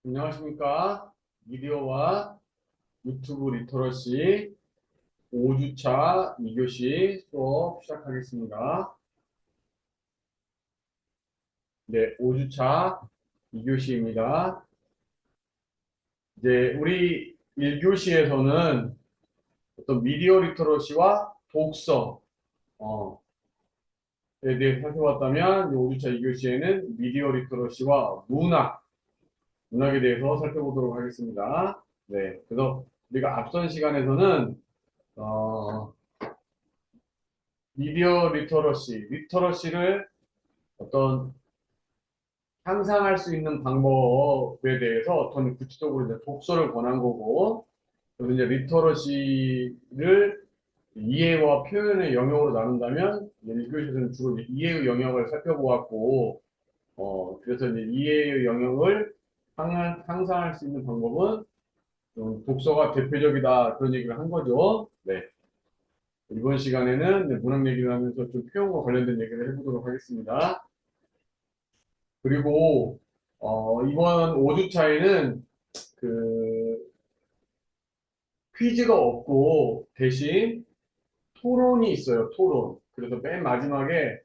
안녕하십니까. 미디어와 유튜브 리터러시 5주차 2교시 수업 시작하겠습니다. 네, 5주차 2교시입니다. 이제 우리 1교시에서는 어떤 미디어 리터러시와 독서, 에 대해 살펴봤다면 5주차 2교시에는 미디어 리터러시와 문학에 대해서 살펴보도록 하겠습니다. 네, 그래서 우리가 앞선 시간에서는 어, 미디어 리터러시를 어떤 향상할 수 있는 방법에 대해서 어떤 구체적으로 이제 독서를 권한 거고, 그래서 이제 리터러시를 이해와 표현의 영역으로 나눈다면, 이제 1교시에서는 주로 이제 이해의 영역을 살펴보았고, 그래서 이제 이해의 영역을 향상할 수 있는 방법은 독서가 대표적이다. 그런 얘기를 한 거죠. 네. 이번 시간에는 이제 문학 얘기를 하면서 좀 표현과 관련된 얘기를 해보도록 하겠습니다. 그리고 이번 5주차에는 그 퀴즈가 없고 대신 토론이 있어요. 토론. 그래서 맨 마지막에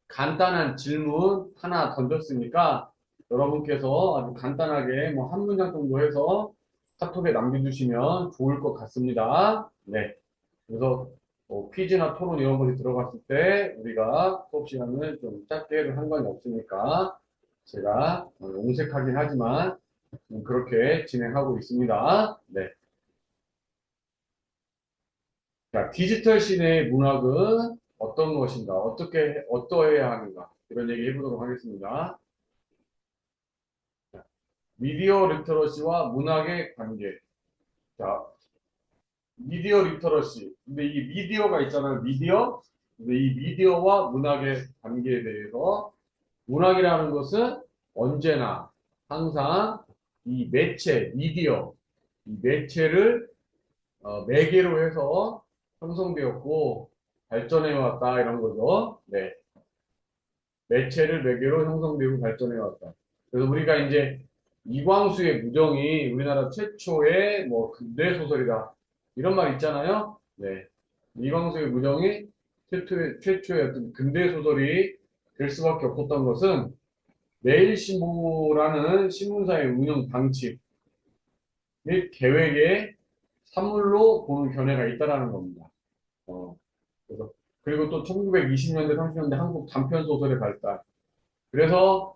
간단한 질문 하나 던졌으니까 여러분께서 아주 간단하게 뭐 한 문장 정도 해서 카톡에 남겨주시면 좋을 것 같습니다. 네. 그래서 퀴즈나 토론 이런 것이 들어갔을 때 우리가 수업 시간을 좀 짧게 해도 상관이 없으니까 제가 용색하긴 하지만 그렇게 진행하고 있습니다. 네. 자, 디지털 시대의 문학은 어떤 것인가, 어떠해야 하는가, 이런 얘기 해보도록 하겠습니다. 자, 미디어 리터러시와 문학의 관계. 자, 미디어 리터러시. 근데 이 미디어가 있잖아요, 미디어. 근데 이 미디어와 문학의 관계에 대해서 문학이라는 것은 언제나 항상 이 미디어, 이 매체를 매개로 해서 형성되었고 발전해 왔다 이런 거죠. 네. 매체를 매개로 형성되고 발전해 왔다. 그래서 우리가 이제 이광수의 무정이 우리나라 최초의 뭐 근대 소설이다. 이런 말 있잖아요. 네. 이광수의 무정이 최초의 어떤 근대 소설이 될 수밖에 없었던 것은 매일신보라는 신문사의 운영 방식 및 계획에 산물로 보는 견해가 있다라는 겁니다. 어, 그래서 그리고 또 1920년대, 30년대 한국 단편 소설의 발달. 그래서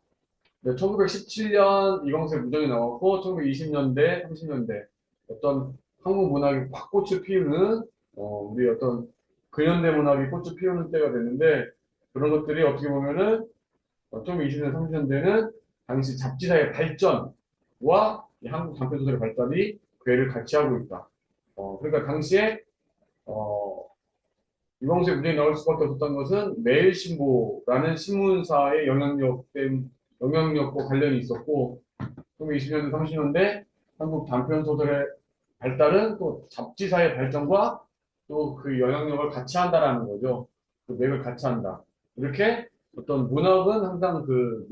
1917년 이광수의 무정이 나왔고 1920년대, 30년대 어떤 한국 문학이 확 꽃을 피우는 우리 어떤 근현대 문학이 꽃을 피우는 때가 됐는데 그런 것들이 어떻게 보면은 1920년, 30년대는 당시 잡지사의 발전과 이 한국 단편 소설의 발달이 궤를 같이 하고 있다. 그러니까 당시에 어, 이광수의 무대에 나올 수밖에 없었던 것은 매일신보라는 신문사의 영향력과 관련이 있었고, 1920년대, 30년대 한국 단편소설의 발달은 또 잡지사의 발전과 또 그 영향력을 같이 한다라는 거죠. 그 맥을 같이 한다. 이렇게 어떤 문학은 항상 그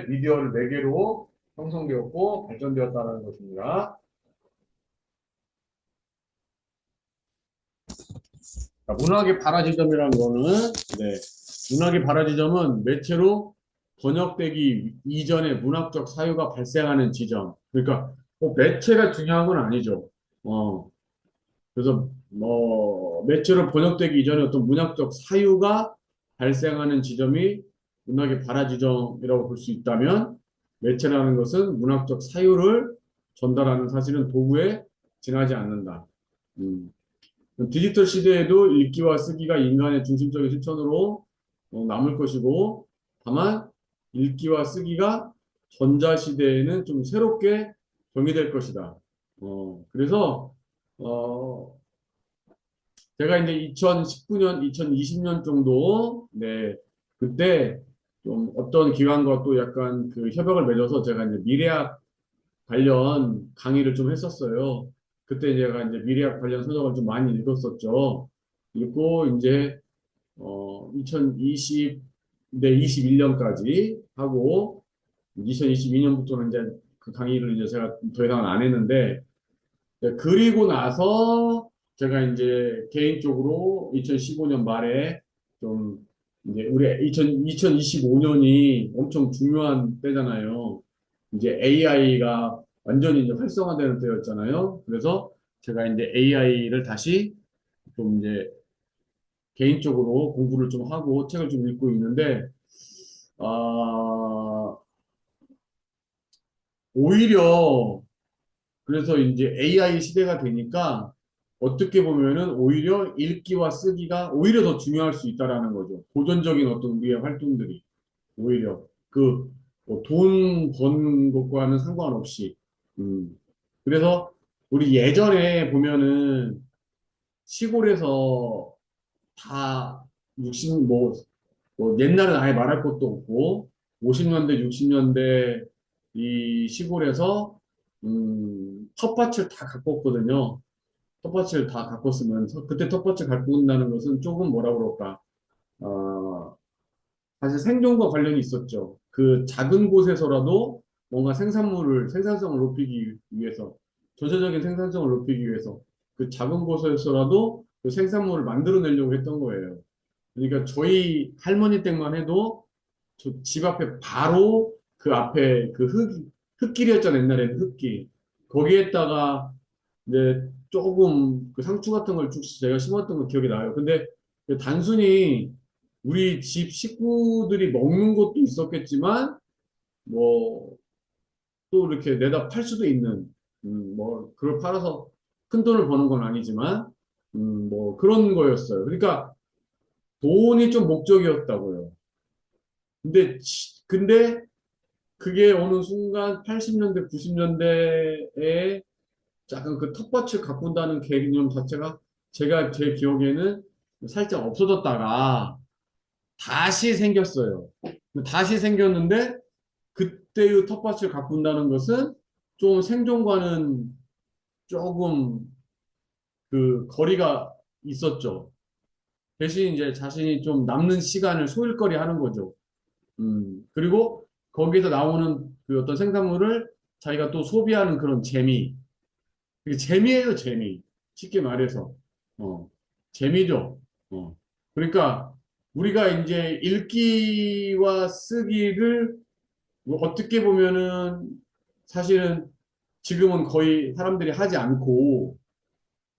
미디어를 매개로 형성되었고 발전되었다는 것입니다. 자, 문학의 발화지점이라는 거는, 네, 문학의 발화지점은 매체로 번역되기 이전에 문학적 사유가 발생하는 지점. 그러니까 매체가 중요한 건 아니죠. 그래서 뭐 매체로 번역되기 이전에 어떤 문학적 사유가 발생하는 지점이 문학의 발화지점이라고 볼 수 있다면 매체라는 것은 문학적 사유를 전달하는 사실은 도구에 지나지 않는다. 음. 디지털 시대에도 읽기와 쓰기가 인간의 중심적인 실천으로 남을 것이고, 다만 읽기와 쓰기가 전자 시대에는 좀 새롭게 정의될 것이다. 그래서 어, 제가 이제 2019년, 2020년 정도, 네, 그때 좀 어떤 기관과 또 약간 그 협약을 맺어서 제가 이제 미래학 관련 강의를 좀 했었어요. 그때 제가 이제 미래학 관련 서적을 좀 많이 읽었었죠. 읽고 이제 2020, 네, 21년까지 하고 2022년부터는 이제 그 강의를 이제 제가 더 이상 안 했는데, 네, 그리고 나서 제가 이제 개인적으로 2015년 말에 좀 이제 우리 2025년이 엄청 중요한 때잖아요. 이제 AI가 완전히 이제 활성화되는 때였잖아요. 그래서 제가 이제 AI를 다시 좀 이제 개인적으로 공부를 좀 하고 책을 좀 읽고 있는데, 아, 오히려 그래서 이제 AI 시대가 되니까 어떻게 보면은 오히려 읽기와 쓰기가 오히려 더 중요할 수 있다라는 거죠. 고전적인 어떤 우리의 활동들이 오히려 돈 버는 것과는 상관없이. 음. 그래서 우리 예전에 보면은 시골에서 다 60, 뭐 옛날은 아예 말할 것도 없고 50년대, 60년대 이 시골에서 텃밭을 다 가꿨거든요. 텃밭을 다 가꿨으면 그때 텃밭을 가꾼다는 것은 조금 뭐라 그럴까 어, 사실 생존과 관련이 있었죠. 그 작은 곳에서라도 뭔가 생산성을 높이기 위해서 전체적인 생산성을 높이기 위해서 그 작은 곳에서라도 그 생산물을 만들어내려고 했던 거예요. 그러니까 저희 할머니 댁만 해도 저 집 앞에 바로 그 앞에 그 흙길이었잖아요. 옛날에는 흙길. 거기에다가 이제 조금 그 상추 같은 걸 쭉 제가 심었던 거 기억이 나요. 근데 그 단순히 우리 집 식구들이 먹는 것도 있었겠지만 뭐 또 이렇게 내다 팔 수도 있는 뭐 그걸 팔아서 큰 돈을 버는 건 아니지만 뭐 그런 거였어요. 그러니까 돈이 좀 목적이었다고요. 근데 그게 어느 순간 80년대, 90년대에 약간 그 텃밭을 가꾼다는 개념 자체가 제가 제 기억에는 살짝 없어졌다가 다시 생겼어요. 다시 생겼는데 그때의 텃밭을 가꾼다는 것은 좀 생존과는 조금 그 거리가 있었죠. 대신 이제 자신이 좀 남는 시간을 소일거리 하는 거죠. 그리고 거기에서 나오는 그 어떤 생산물을 자기가 또 소비하는 그런 재미. 그게 재미예요, 재미. 쉽게 말해서. 어, 재미죠. 그러니까 우리가 이제 읽기와 쓰기를 뭐 어떻게 보면은 사실은 지금은 거의 사람들이 하지 않고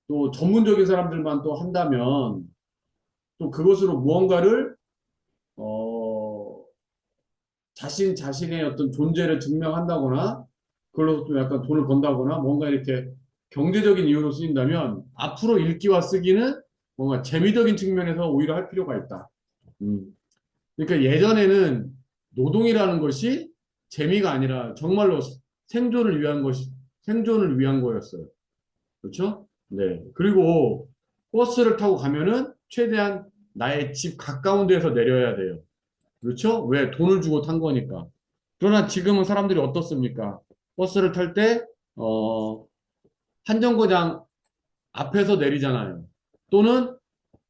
또 전문적인 사람들만 또 한다면 또 그것으로 무언가를 어, 자신의 어떤 존재를 증명한다거나 그걸로 좀 약간 돈을 번다거나 뭔가 이렇게 경제적인 이유로 쓰인다면 앞으로 읽기와 쓰기는 뭔가 재미적인 측면에서 오히려 할 필요가 있다. 음. 그러니까 예전에는 노동이라는 것이 재미가 아니라 정말로 생존을 위한 거였어요. 그렇죠? 네. 그리고 버스를 타고 가면은 최대한 나의 집 가까운 데서 내려야 돼요. 그렇죠? 왜? 돈을 주고 탄 거니까. 그러나 지금은 사람들이 어떻습니까? 버스를 탈 때, 한 정거장 앞에서 내리잖아요. 또는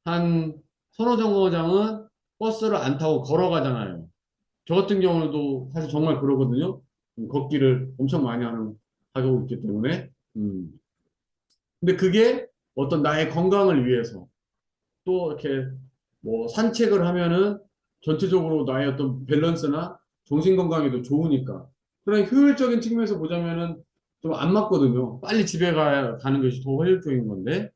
한 서너 정거장은 버스를 안 타고 걸어가잖아요. 저 같은 경우도 사실 정말 그러거든요. 걷기를 엄청 많이 하고 있기 때문에. 근데 그게 어떤 나의 건강을 위해서 또 이렇게 뭐 산책을 하면은 전체적으로 나의 어떤 밸런스나 정신 건강에도 좋으니까. 그런 효율적인 측면에서 보자면은 좀 안 맞거든요. 빨리 집에 가는 것이 더 효율적인 건데.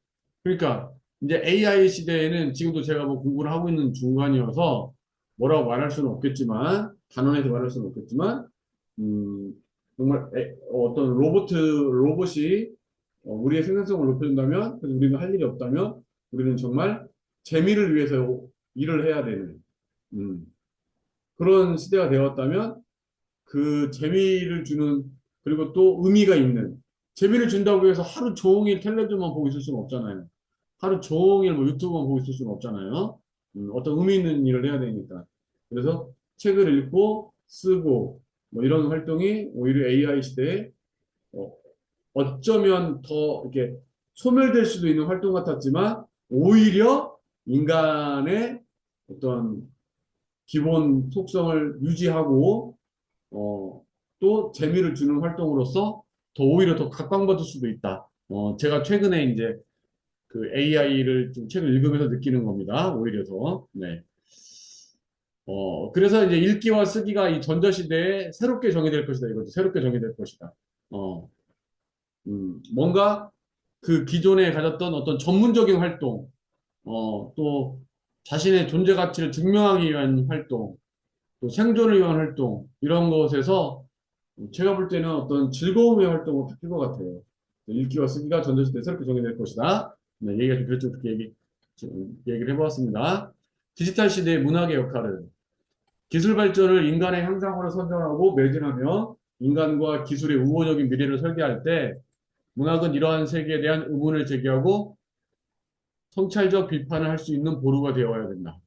그러니까 이제 AI 시대에는 지금도 제가 뭐 공부를 하고 있는 중간이어서 뭐라고 말할 수는 없겠지만, 단언해서 말할 수는 없겠지만, 음, 정말 어떤 로봇이 우리의 생산성을 높여준다면, 그래서 우리는 할 일이 없다면, 우리는 정말 재미를 위해서 일을 해야 되는 음, 그런 시대가 되었다면 그 재미를 주는 그리고 또 의미가 있는 재미를 준다고 해서 하루 종일 텔레비전만 보고 있을 수는 없잖아요. 하루 종일 뭐 유튜브만 보고 있을 수는 없잖아요. 어떤 의미 있는 일을 해야 되니까. 그래서 책을 읽고 쓰고 뭐 이런 활동이 오히려 AI 시대에 어, 어쩌면 더 이렇게 소멸될 수도 있는 활동 같았지만 오히려 인간의 어떤 기본 속성을 유지하고 어, 또 재미를 주는 활동으로서 더 오히려 더 각광받을 수도 있다. 제가 최근에 이제 그 AI를 좀 책을 읽으면서 느끼는 겁니다. 오히려 더. 네. 그래서 이제 읽기와 쓰기가 이 전자시대에 새롭게 정의될 것이다. 이것도 새롭게 정의될 것이다. 어, 뭔가 그 기존에 가졌던 어떤 전문적인 활동, 또 자신의 존재 가치를 증명하기 위한 활동, 또 생존을 위한 활동, 이런 것에서 제가 볼 때는 어떤 즐거움의 활동으로 바뀔 것 같아요. 읽기와 쓰기가 전자시대에 새롭게 정의될 것이다. 네, 얘기가 좀 그렇죠. 그렇게 지금 얘기를 해보았습니다. 디지털 시대의 문학의 역할은 기술 발전을 인간의 향상으로 선정하고 매진하며 인간과 기술의 우호적인 미래를 설계할 때 문학은 이러한 세계에 대한 의문을 제기하고 성찰적 비판을 할 수 있는 보루가 되어야 된다.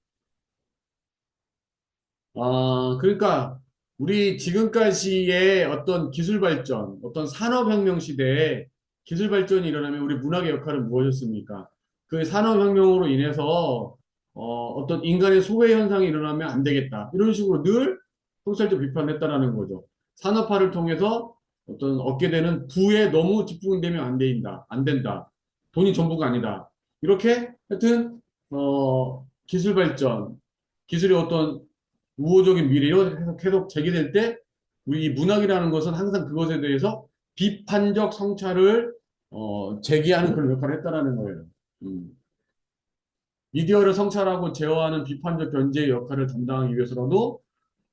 그러니까 우리 지금까지의 어떤 기술 발전, 어떤 산업혁명 시대에 기술 발전이 일어나면 우리 문학의 역할은 무엇이었습니까? 그 산업혁명으로 인해서 어떤 인간의 소외 현상이 일어나면 안 되겠다. 이런 식으로 늘 성찰적 비판을 했다라는 거죠. 산업화를 통해서 어떤 얻게 되는 부에 너무 집중되면 안 된다. 안 된다. 돈이 전부가 아니다. 이렇게 하여튼 기술 발전, 기술의 어떤 우호적인 미래로 계속 제기될 때 우리 이 문학이라는 것은 항상 그것에 대해서 비판적 성찰을 제기하는 그런 역할을 했다라는 거예요. 음. 미디어를 성찰하고 제어하는 비판적 견제의 역할을 담당하기 위해서라도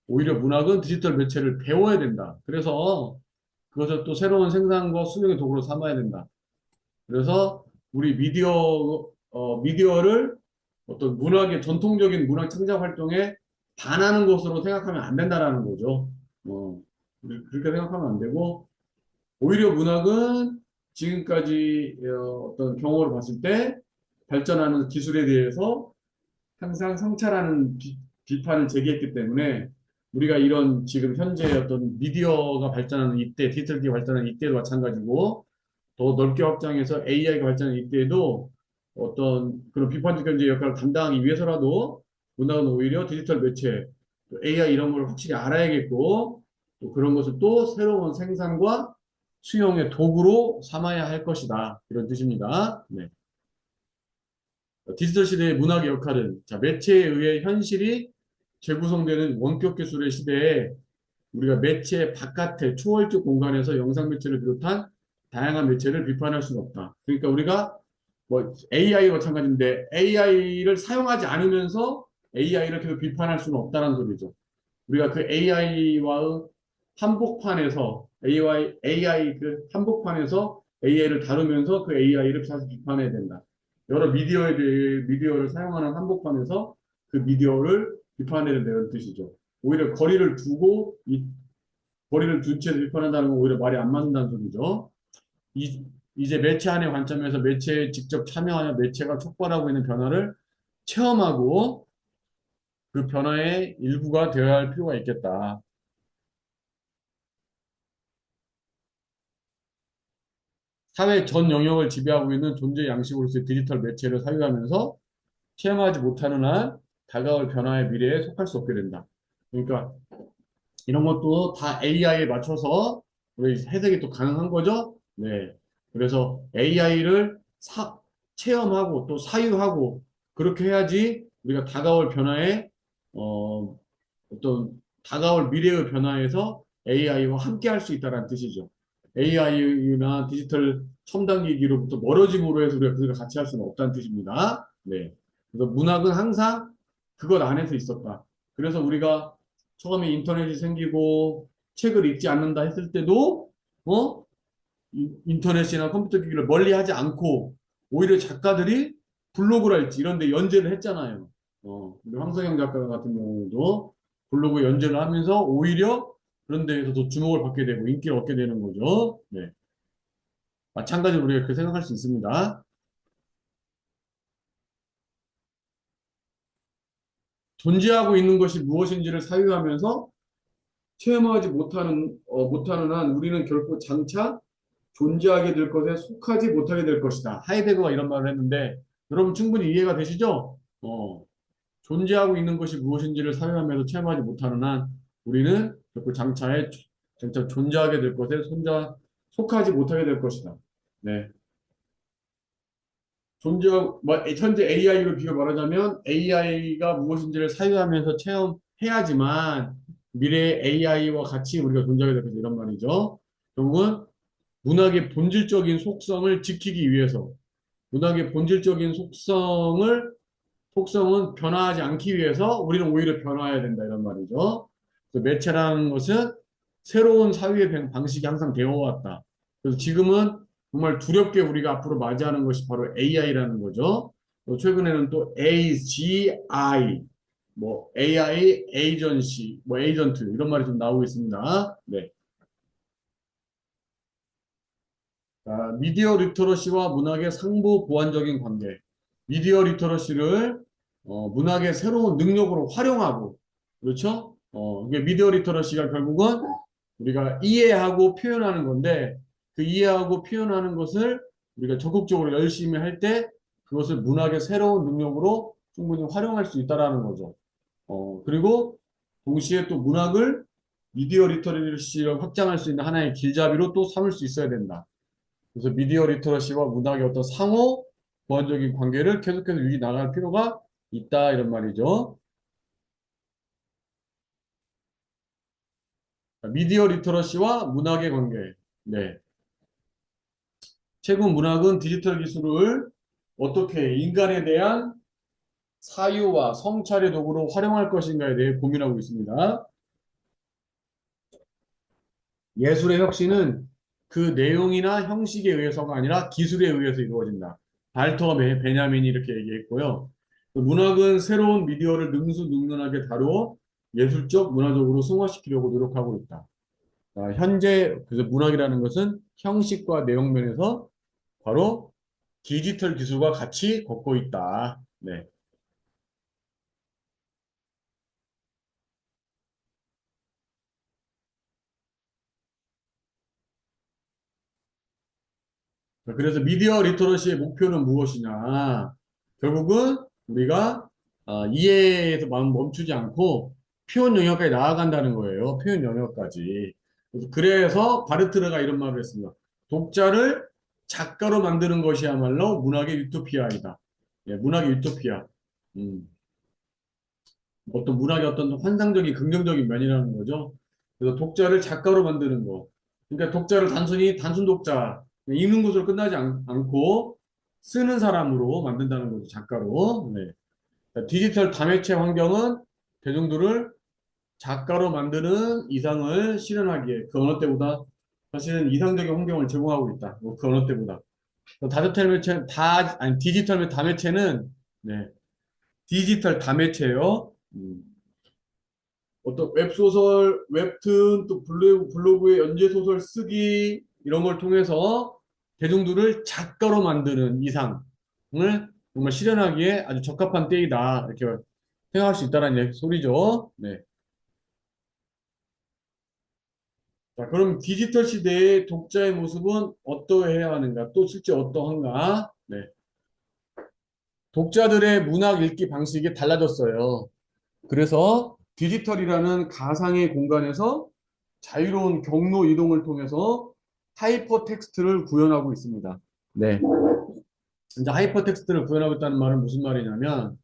오히려 문학은 디지털 매체를 배워야 된다. 그래서 그것을 또 새로운 생산과 수용의 도구로 삼아야 된다. 그래서 우리 미디어를 어떤 문학의 전통적인 문학 창작 활동에 반하는 것으로 생각하면 안 된다라는 거죠. 그렇게 생각하면 안 되고 오히려 문학은 지금까지 어떤 경험을 봤을 때 발전하는 기술에 대해서 항상 성찰하는 비판을 제기했기 때문에 우리가 이런 지금 현재 어떤 미디어가 발전하는 이때, 디지털 기가 발전하는 이때도 마찬가지고 더 넓게 확장해서 AI가 발전하는 이때에도 어떤 그런 비판적 견제 역할을 담당하기 위해서라도 문학은 오히려 디지털 매체, AI 이런 걸 확실히 알아야겠고 또 그런 것을 또 새로운 생산과 수용의 도구로 삼아야 할 것이다. 이런 뜻입니다. 네. 디지털 시대의 문학의 역할은 자, 매체에 의해 현실이 재구성되는 원격 기술의 시대에 우리가 매체 바깥의 초월적 공간에서 영상 매체를 비롯한 다양한 매체를 비판할 수는 없다. 그러니까 우리가 뭐 AI 마찬가지인데 AI를 사용하지 않으면서 AI를 계속 비판할 수는 없다는 소리죠. 우리가 그 AI와의 한복판에서 AI 그 한복판에서 AI를 다루면서 그 AI를 사실 비판해야 된다. 여러 미디어를 사용하는 한복판에서 그 미디어를 비판해야 된다는 뜻이죠. 오히려 거리를 둔 채 비판한다는 건 오히려 말이 안 맞는다는 소리죠. 이제 매체 안의 관점에서 매체에 직접 참여하여 매체가 촉발하고 있는 변화를 체험하고 그 변화의 일부가 되어야 할 필요가 있겠다. 사회 전 영역을 지배하고 있는 존재 양식으로서의 디지털 매체를 사유하면서 체험하지 못하는 한 다가올 변화의 미래에 속할 수 없게 된다. 그러니까 이런 것도 다 AI에 맞춰서 우리 해석이 또 가능한 거죠. 네. 그래서 AI를 체험하고 또 사유하고 그렇게 해야지 우리가 다가올 변화에 어, 어떤 다가올 미래의 변화에서 AI와 함께 할 수 있다는 뜻이죠. AI나 디지털 첨단 기기로부터 멀어짐으로 해서 우리가 그걸 같이 할 수는 없다는 뜻입니다. 네. 그래서 문학은 항상 그것 안에서 있었다. 그래서 우리가 처음에 인터넷이 생기고 책을 읽지 않는다 했을 때도 어? 인터넷이나 컴퓨터 기기를 멀리 하지 않고 오히려 작가들이 블로그랄지 이런 데 연재를 했잖아요. 우리 황석영 작가 같은 경우도 블로그 연재를 하면서 오히려 그런 데에서 더 주목을 받게 되고 인기를 얻게 되는 거죠. 네. 마찬가지로 우리가 그렇게 생각할 수 있습니다. 존재하고 있는 것이 무엇인지를 사유하면서 체험하지 못하는 한 우리는 결코 장차 존재하게 될 것에 속하지 못하게 될 것이다. 하이데거가 이런 말을 했는데 여러분 충분히 이해가 되시죠? 존재하고 있는 것이 무엇인지를 사유하면서 체험하지 못하는 한 우리는 결코 장차에 점점 존재하게 될 것에 속하지 못하게 될 것이다. 네. 현재 AI로 비교 말하자면 AI가 무엇인지를 사유하면서 체험해야지만 미래의 AI와 같이 우리가 존재하게 될 것이다. 이런 말이죠. 결국은 문학의 본질적인 속성을 지키기 위해서 문학의 본질적인 속성은 변화하지 않기 위해서 우리는 오히려 변화해야 된다. 이런 말이죠. 그래서 매체라는 것은 새로운 사유의 방식이 항상 되어 왔다. 그래서 지금은 정말 두렵게 우리가 앞으로 맞이하는 것이 바로 AI라는 거죠. 또 최근에는 또 AGI, 뭐 AI 에이전시, 뭐 에이전트 이런 말이 좀 나오고 있습니다. 네. 미디어 리터러시와 문학의 상부 보완적인 관계. 미디어 리터러시를 문학의 새로운 능력으로 활용하고, 그렇죠? 이게 미디어 리터러시가 결국은 우리가 이해하고 표현하는 건데, 그 이해하고 표현하는 것을 우리가 적극적으로 열심히 할 때, 그것을 문학의 새로운 능력으로 충분히 활용할 수 있다라는 거죠. 그리고 동시에 또 문학을 미디어 리터러시를 확장할 수 있는 하나의 길잡이로 또 삼을 수 있어야 된다. 그래서 미디어 리터러시와 문학의 어떤 상호 보완적인 관계를 계속해서 유지 나갈 필요가 있다 이런 말이죠. 미디어 리터러시와 문학의 관계. 네. 최근 문학은 디지털 기술을 어떻게 인간에 대한 사유와 성찰의 도구로 활용할 것인가에 대해 고민하고 있습니다. 예술의 혁신은 그 내용이나 형식에 의해서가 아니라 기술에 의해서 이루어진다. 발터 베냐민이 이렇게 얘기했고요. 문학은 새로운 미디어를 능수능란하게 다루어 예술적, 문화적으로 승화시키려고 노력하고 있다. 현재 그래서 문학이라는 것은 형식과 내용 면에서 바로 디지털 기술과 같이 걷고 있다. 네. 그래서 미디어 리터러시의 목표는 무엇이냐? 결국은 우리가 이해에서 멈추지 않고 표현 영역까지 나아간다는 거예요. 표현 영역까지. 그래서 바르트르가 이런 말을 했습니다. 독자를 작가로 만드는 것이야말로 문학의 유토피아이다. 예, 문학의 유토피아. 음, 어떤 문학의 어떤 환상적인 긍정적인 면이라는 거죠. 그래서 독자를 작가로 만드는 거. 그러니까 독자를 단순 독자, 읽는 것으로 끝나지 않고 쓰는 사람으로 만든다는 거죠. 작가로. 네. 그러니까 디지털 다매체 환경은 대중들을 작가로 만드는 이상을 실현하기에 그 어느 때보다 사실은 이상적인 환경을 제공하고 있다. 뭐그 어느 때보다. 아니, 디지털 다매체는, 네. 디지털 다매체요. 어떤 웹소설, 웹툰, 또 블로그의 연재소설 쓰기, 이런 걸 통해서 대중들을 작가로 만드는 이상을 정말 실현하기에 아주 적합한 때이다. 이렇게 생각할 수 있다는 소리죠. 네. 자, 그럼 디지털 시대의 독자의 모습은 어떠해야 하는가? 또 실제 어떠한가? 네. 독자들의 문학 읽기 방식이 달라졌어요. 그래서 디지털이라는 가상의 공간에서 자유로운 경로 이동을 통해서 하이퍼 텍스트를 구현하고 있습니다. 네. 이제 하이퍼 텍스트를 구현하고 있다는 말은 무슨 말이냐면,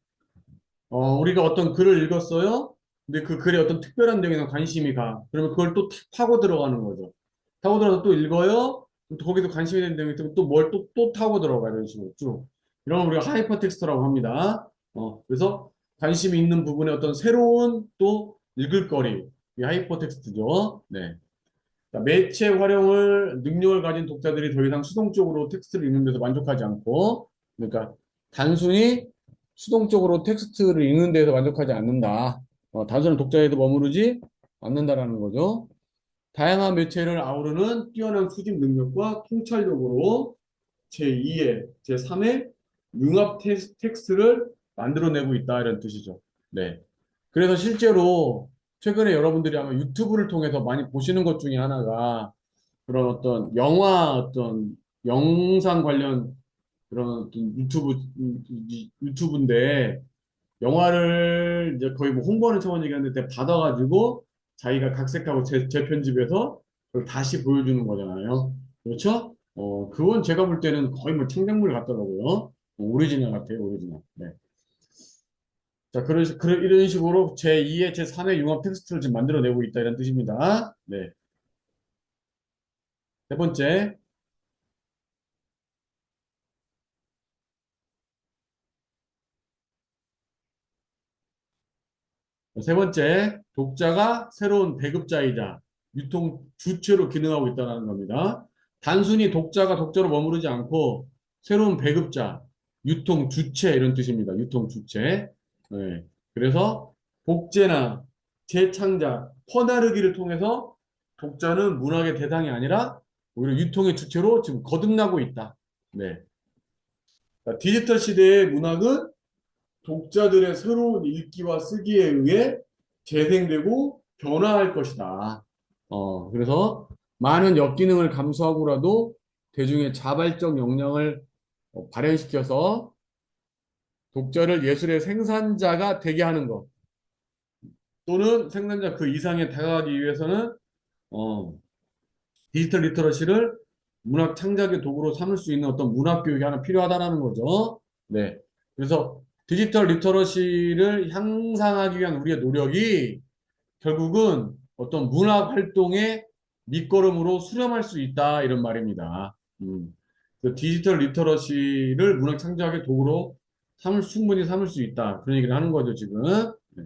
우리가 어떤 글을 읽었어요. 근데 그 글에 어떤 특별한 내용에 관심이 가. 그러면 그걸 또 타고 들어가는 거죠. 타고 들어가서 또 읽어요. 또 거기서 관심이 되는 내용이 있으면 또 뭘 또 타고 들어가. 이런 식으로 쭉. 이런 걸 우리가 하이퍼 텍스트라고 합니다. 그래서 관심이 있는 부분에 어떤 새로운 또 읽을 거리. 이 하이퍼 텍스트죠. 네. 자, 매체 활용을 능력을 가진 독자들이 더 이상 수동적으로 텍스트를 읽는 데서 만족하지 않고, 그러니까 단순히 수동적으로 텍스트를 읽는 데서 만족하지 않는다. 단순한 독자에도 머무르지 않는다라는 거죠. 다양한 매체를 아우르는 뛰어난 수집 능력과 통찰력으로 제2의, 제3의 융합 텍스트를 만들어내고 있다 이런 뜻이죠. 네. 그래서 실제로 최근에 여러분들이 아마 유튜브를 통해서 많이 보시는 것 중에 하나가 그런 어떤 영화 어떤 영상 관련 그런 어떤 유튜브인데 영화를 이제 거의 뭐 홍보하는 차원이긴 한데 받아가지고 자기가 각색하고 재편집해서 그걸 다시 보여주는 거잖아요. 그렇죠? 그건 제가 볼 때는 거의 뭐 창작물 같더라고요. 오리지널 같아요, 오리지널. 네. 자, 이런 식으로 제2의, 제3의 융합 텍스트를 지금 만들어내고 있다, 이런 뜻입니다. 네. 세 번째. 세 번째, 독자가 새로운 배급자이자 유통 주체로 기능하고 있다는 겁니다. 단순히 독자가 독자로 머무르지 않고 새로운 배급자, 유통 주체 이런 뜻입니다. 유통 주체. 네. 그래서 복제나 재창작, 퍼나르기를 통해서 독자는 문학의 대상이 아니라 오히려 유통의 주체로 지금 거듭나고 있다. 네. 디지털 시대의 문학은 독자들의 새로운 읽기와 쓰기에 의해 재생되고 변화할 것이다. 그래서 많은 역기능을 감수하고라도 대중의 자발적 역량을 발현시켜서 독자를 예술의 생산자가 되게 하는 것, 또는 생산자 그 이상에 다가가기 위해서는 어, 디지털 리터러시를 문학 창작의 도구로 삼을 수 있는 어떤 문학 교육이 하나 필요하다라는 거죠. 네. 그래서 디지털 리터러시를 향상하기 위한 우리의 노력이 결국은 어떤 문학 활동의 밑거름으로 수렴할 수 있다 이런 말입니다. 그 디지털 리터러시를 문학 창작의 도구로 충분히 삼을 수 있다 그런 얘기를 하는 거죠 지금. 네.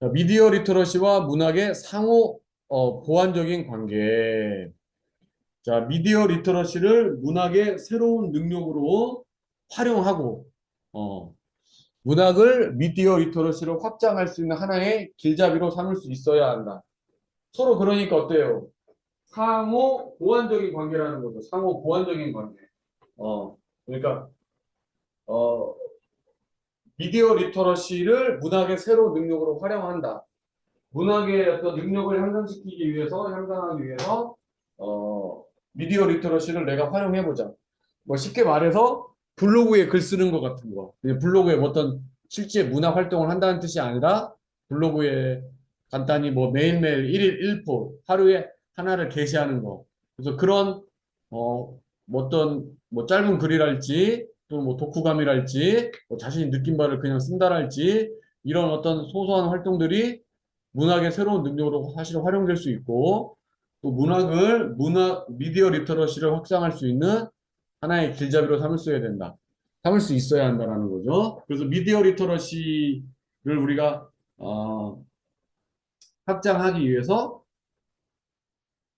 자, 미디어 리터러시와 문학의 상호 보완적인 관계. 자, 미디어 리터러시를 문학의 새로운 능력으로 활용하고 어, 문학을 미디어 리터러시로 확장할 수 있는 하나의 길잡이로 삼을 수 있어야 한다. 서로 그러니까 어때요? 상호 보완적인 관계라는 거죠. 상호 보완적인 관계. 그러니까 어, 미디어 리터러시를 문학의 새로운 능력으로 활용한다. 문학의 어떤 능력을 향상하기 위해서 미디어 리터러시를 내가 활용해보자. 뭐 쉽게 말해서 블로그에 글 쓰는 것 같은 거. 블로그에 어떤 실제 문화 활동을 한다는 뜻이 아니라 블로그에 간단히 뭐 매일매일 1일 1포 하루에 하나를 게시하는 거. 그래서 그런 뭐 어떤 뭐 짧은 글이랄지 또 뭐 독후감이랄지 뭐 자신이 느낀 바를 그냥 쓴다랄지 이런 어떤 소소한 활동들이 문학의 새로운 능력으로 사실 활용될 수 있고 또 미디어 리터러시를 확장할 수 있는 하나의 길잡이로 삼을 수 있어야 된다. 삼을 수 있어야 한다라는 거죠. 그래서 미디어 리터러시를 우리가 확장하기 위해서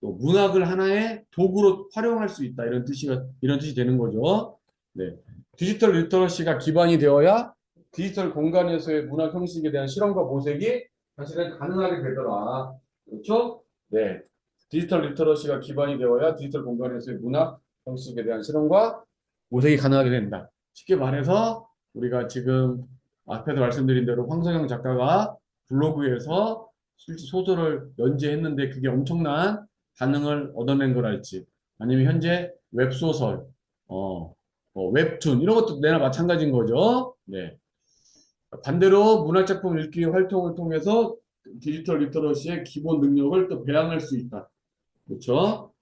또 문학을 하나의 도구로 활용할 수 있다. 이런 뜻이 되는 거죠. 네. 디지털 리터러시가 기반이 되어야 디지털 공간에서의 문학 형식에 대한 실험과 모색이 사실은 가능하게 되더라. 그렇죠? 네. 디지털 리터러시가 기반이 되어야 디지털 공간에서의 문학 형식에 대한 실험과 모색이 가능하게 된다. 쉽게 말해서 우리가 지금 앞에서 말씀드린 대로 황성영 작가가 블로그에서 실제 소설을 연재했는데 그게 엄청난 반응을 얻어낸 거랄지 아니면 현재 웹소설, 웹툰 이런 것도 내나 마찬가지인 거죠. 네. 반대로 문학작품 읽기 활동을 통해서 디지털 리터러시의 기본 능력을 또 배양할 수 있다. 그렇죠?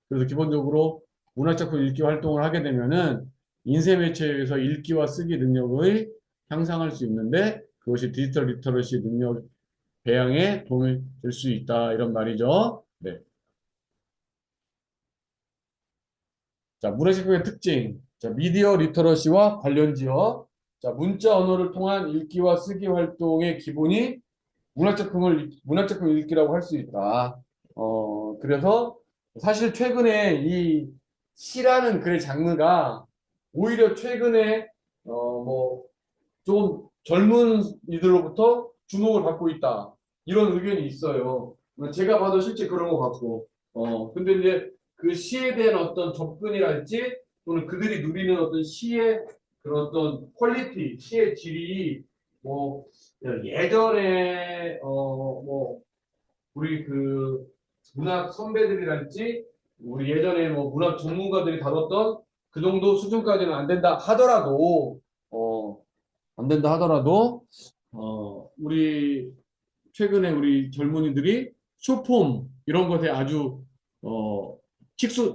그래서 기본적으로 문학작품 읽기 활동을 하게 되면은 인쇄 매체에 의해서 읽기와 쓰기 능력을 향상할 수 있는데 그것이 디지털 리터러시 능력 배양에 도움이 될 수 있다. 이런 말이죠. 네. 자, 문학작품의 특징. 자, 미디어 리터러시와 관련지어. 자, 문자 언어를 통한 읽기와 쓰기 활동의 기본이 문학작품 읽기라고 할 수 있다. 그래서 사실 최근에 이 시라는 글의 장르가 오히려 최근에, 뭐, 좀 젊은 이들로부터 주목을 받고 있다. 이런 의견이 있어요. 제가 봐도 실제 그런 것 같고. 근데 이제 그 시에 대한 어떤 접근이랄지 또는 그들이 누리는 어떤 시의 그런 어떤 퀄리티, 시의 질이 뭐 예전에 뭐 우리 그 문학 선배들이랄지 우리 예전에 뭐 문학 전문가들이 다뤘던 그 정도 수준까지는 안 된다 하더라도 안 된다 하더라도 우리 최근에 우리 젊은이들이 쇼폼 이런 것에 아주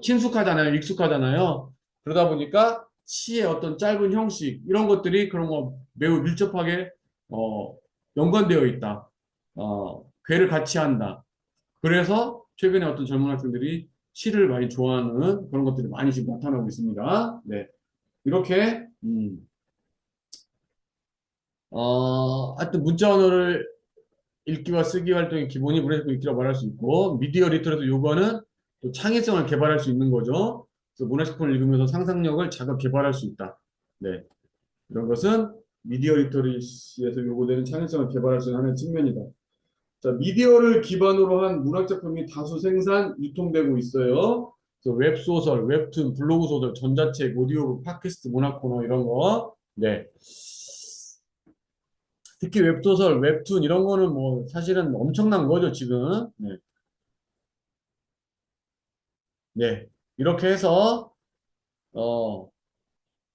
친숙하잖아요. 익숙하잖아요. 그러다 보니까 시의 어떤 짧은 형식 이런 것들이 그런 거 매우 밀접하게 어, 연관되어 있다. 괴를 같이 한다. 그래서 최근에 어떤 젊은 학생들이 시를 많이 좋아하는 그런 것들이 많이 지금 나타나고 있습니다. 네. 이렇게 하여튼 문자 언어를 읽기와 쓰기 활동의 기본이 문해적 읽기라고 말할 수 있고 미디어 리터러시 요거는 또 창의성을 개발할 수 있는 거죠. 그래서 문학작품을 읽으면서 상상력을 자극 개발할 수 있다. 네. 이런 것은 미디어 리터러시에서 요구되는 창의성을 개발할 수 있는 하나의 측면이다. 자, 미디어를 기반으로 한 문학작품이 다수 생산, 유통되고 있어요. 그래서 웹소설, 웹툰, 블로그 소설, 전자책, 오디오북, 팟캐스트, 문학 코너 이런 거. 네. 특히 웹소설, 웹툰 이런 거는 뭐 사실은 엄청난 거죠, 지금. 네. 네. 이렇게 해서 어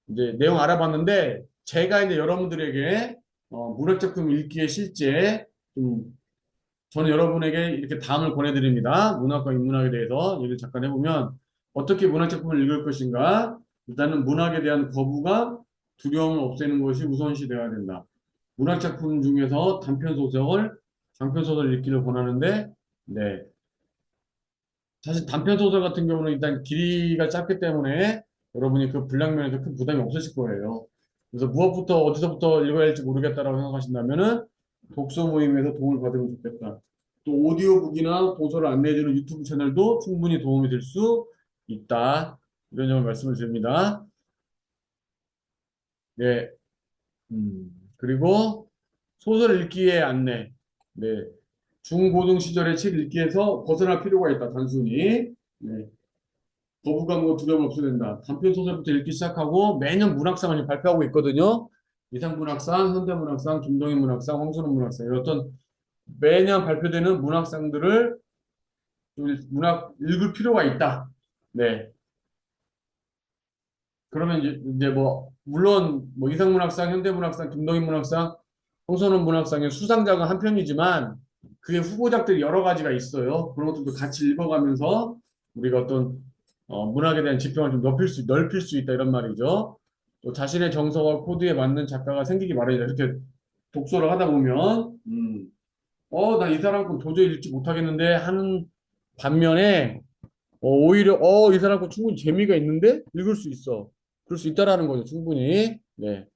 이제 내용 알아봤는데 제가 이제 여러분들에게 문학작품 읽기에 실제 좀 저는 여러분에게 이렇게 다음을 권해드립니다. 문학과 인문학에 대해서 얘기를 잠깐 해보면 어떻게 문학작품을 읽을 것인가? 일단은 문학에 대한 거부감, 두려움을 없애는 것이 우선시 되어야 된다. 문학작품 중에서 단편소설, 장편소설 읽기를 권하는데 네. 사실 단편소설 같은 경우는 일단 길이가 짧기 때문에 여러분이 그 분량면에서 큰 부담이 없으실 거예요. 그래서 무엇부터 어디서부터 읽어야 할지 모르겠다라고 생각하신다면은 독서 모임에서 도움을 받으면 좋겠다. 또 오디오북이나 도서를 안내해주는 유튜브 채널도 충분히 도움이 될 수 있다. 이런 점을 말씀을 드립니다. 네. 그리고 소설 읽기의 안내. 네. 중고등 시절의 책 읽기에서 벗어날 필요가 있다. 단순히. 네. 거부감과 두려움을 없애야 된다. 단편 소설부터 읽기 시작하고 매년 문학상을 발표하고 있거든요. 이상문학상, 현대문학상, 김동인 문학상, 황선홍 문학상 이런 어떤 매년 발표되는 문학상들을 문학 읽을 필요가 있다. 네. 그러면 이제 뭐 물론 뭐 이상문학상, 현대문학상, 김동인 문학상, 황선홍 문학상의 수상작은 한 편이지만 그의 후보작들이 여러 가지가 있어요. 그런 것들도 같이 읽어가면서 우리가 어떤 문학에 대한 지평을 좀 넓힐 수 있다 이런 말이죠. 또 자신의 정서와 코드에 맞는 작가가 생기기 마련이다. 이렇게 독서를 하다 보면 나 이 사람 건 도저히 읽지 못하겠는데 하는 반면에 오히려 이 사람 건 충분히 재미가 있는데 읽을 수 있어. 그럴 수 있다라는 거죠. 충분히. 네.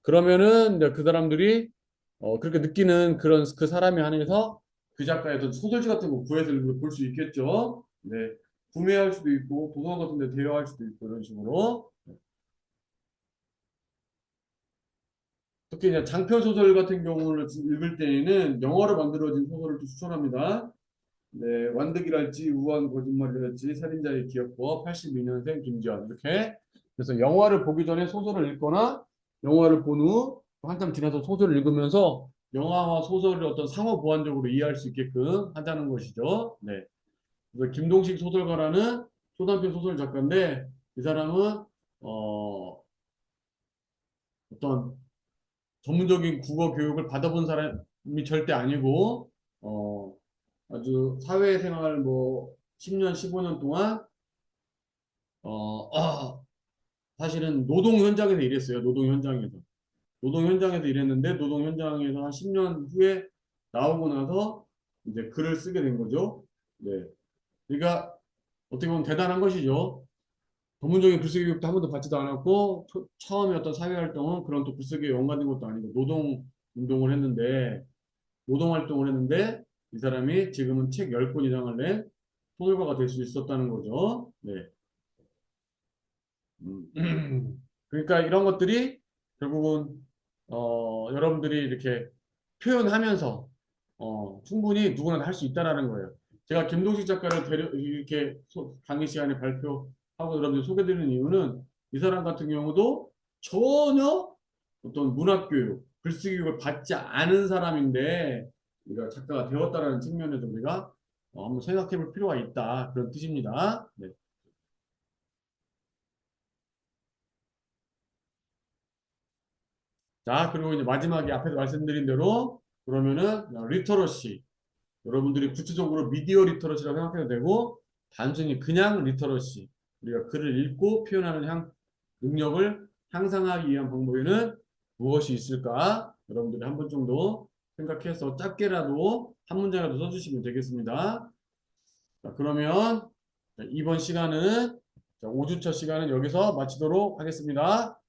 그러면은 이제 그 사람들이 그렇게 느끼는 그런 그 사람에 한해서 그 작가의 어떤 소설지 같은 거 구해서 볼 수 있겠죠. 네. 구매할 수도 있고 도서관 같은 데 대여할 수도 있고 이런 식으로. 특히 이제 장편 소설 같은 경우를 읽을 때에는 영어로 만들어진 소설을 또 추천합니다. 네, 완득이랄지 우한 거짓말이랄지 살인자의 기억법 82년생 김지연 이렇게 그래서 영화를 보기 전에 소설을 읽거나 영화를 본 후 한참 지나서 소설을 읽으면서 영화와 소설을 어떤 상호 보완적으로 이해할 수 있게끔 하자는 것이죠. 네. 그래서 김동식 소설가라는 초단편 소설 작가인데 이 사람은 어떤 전문적인 국어 교육을 받아본 사람이 절대 아니고 어, 아주 사회생활 뭐 10년, 15년 동안 어, 아, 사실은 노동 현장에서 일했어요. 노동 현장에서. 노동 현장에서 일했는데 노동 현장에서 한 10년 후에 나오고 나서 이제 글을 쓰게 된 거죠. 네. 그러니까 어떻게 보면 대단한 것이죠. 전문적인 글쓰기 교육도 한 번도 받지도 않았고 처음에 어떤 사회 활동은 그런 또 글쓰기에 연관된 것도 아니고 노동 운동을 했는데 노동 활동을 했는데 이 사람이 지금은 책 10권 이상을 낸 소설가가 될 수 있었다는 거죠. 네. 음. 그러니까 이런 것들이 결국은 여러분들이 이렇게 표현하면서 충분히 누구나 할 수 있다라는 거예요. 제가 김동식 작가를 이렇게 강의 시간에 발표하고 여러분들 소개드리는 이유는 이 사람 같은 경우도 전혀 어떤 문학교육, 글쓰기 교육을 받지 않은 사람인데 우리가 작가가 되었다라는 측면에서 우리가 한번 생각해 볼 필요가 있다. 그런 뜻입니다. 네. 자, 그리고 이제 마지막에 앞에서 말씀드린 대로 그러면은 리터러시 여러분들이 구체적으로 미디어 리터러시라고 생각해도 되고 단순히 그냥 리터러시 우리가 글을 읽고 표현하는 능력을 향상하기 위한 방법에는 무엇이 있을까? 여러분들이 한 번 정도 생각해서 짧게라도 한 문장이라도 써주시면 되겠습니다. 자, 그러면 이번 시간은 5주차 시간은 여기서 마치도록 하겠습니다.